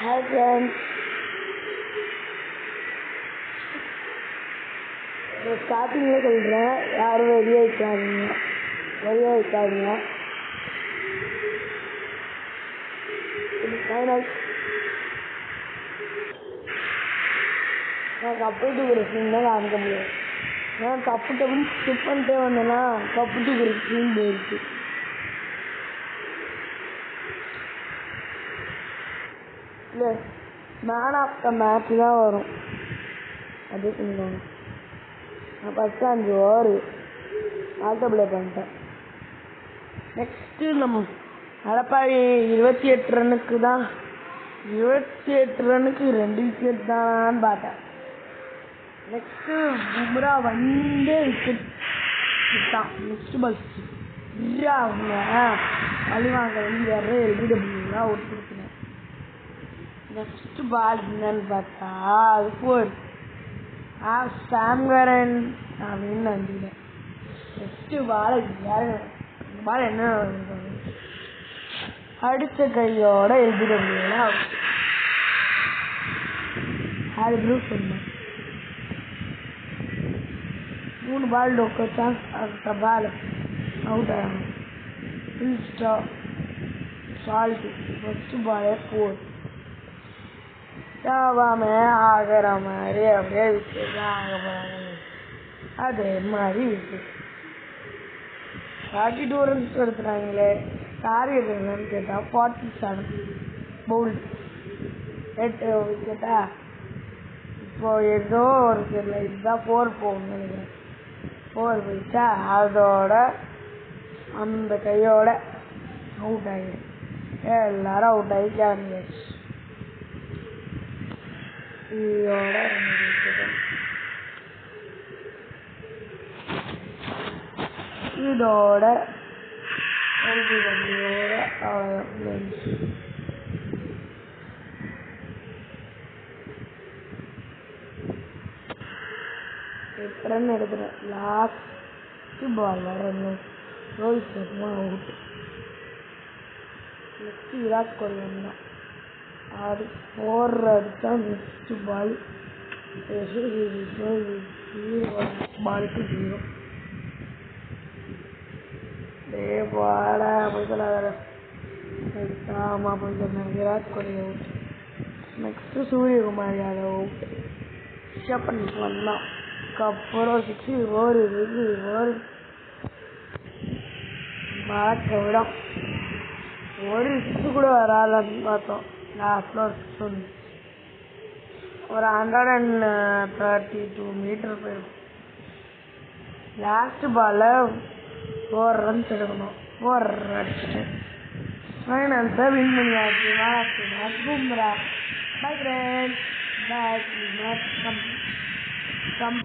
Hi friends, ஸ்டார்டிங்கில் சொல்கிறேன், யாரும் வெளியே வைக்காதீங்க. நான் கப்பு தூக்குற சீன் தான் காமிக்க முடியும். நான் டப்புன்னு ஸ்கிப் பண்ணிட்டே வந்தேன்னா கப்பு தூக்குற சீன் போயிடுச்சு. இல்லை, மேன் ஆஃப் த மேட்ச் தான் வரும். அதே சொல்லுவாங்க. நான் ஃபஸ்ட்டு 5 ஓவர் ஆட்டோ ப்ளே பண்ணிட்டேன். நெக்ஸ்ட்டு நம்ம அடப்பாவி 28 ரன்னுக்கு தான் 28 ரன்னுக்கு 2 விக்கெட் தானான்னு பார்த்தேன். நெக்ஸ்ட்டு பும்ரா வந்து விக்கெட் விட்டான். நெக்ஸ்ட் பால் அவங்க பழிவாங்க வெளியேற எல்பிடபிள்யூலாம் அவுட் கொடுத்துனேன். நெக்ஸ்ட் பால் என்னன்னு பார்த்தா அது 4 சாம்கரன் அப்படின்னு நம்பினேன். நெக்ஸ்ட் பால் பால் என்ன அடித்த கையோட எல்பிடபிள்யூலாம் அவுட். அது ப்ளூ சொன்னேன். 3 பால் டொக்கா அடுத்த பால் அவுட் ஆகும். சால்ட்டு ஃபஸ்ட்டு பாலே 4 ஆகாம ஆகிற மாதிரி அப்படியே விக்கெட் ஆக போகிறாங்க. அதே மாதிரி விக்கெட் 42 ரன்ஸ் எடுத்துட்டாங்களே. டார்கெட் என்னன்னு கேட்டால் 47 பவுல்டு 8 விக்கெட்டா. இப்போ ஏதோ ஒரு தெரியல, இதுதான் 4 போகணும்னு நினைக்கிறேன். 4 போயிடுச்சா, அதோட அந்த கையோட அவுட் ஆகிடும். எல்லாரும் அவுட் ஆகி கிளம்பியாச்சு. இதோட ரன் எடுக்கிறேன். லாஸ்ட் பால் ரன்னு ரோஹித் சர்மா அவுட். நெக்ஸ்ட் விராட் கோலி வந்தான். அது 4 அடித்தா நெக்ஸ்ட் பால் பாலுக்கு 0. போடா போய் சொல்லாத. ஆமாம் போய் சொன்னேன். Virat Kohli out. Next Suryakumar Yadav out. Rishabh Pant வந்தான். அப்புறம் 6 ஓவர் பார்க்க விடும். ஒரு 6 கூட வராதுன்னு பார்த்தோம். லாஸ்ட்டில் ஒரு 6 வந்து ஒரு 132 மீட்டர் போயிருக்கும். லாஸ்ட் பாலில் 4 ரன்ஸ் எடுக்கணும். 4 அடிச்சுட்டேன். ஃபைனல்ஸை வின் பண்ணியாச்சு. Bumrah bye friends. Back come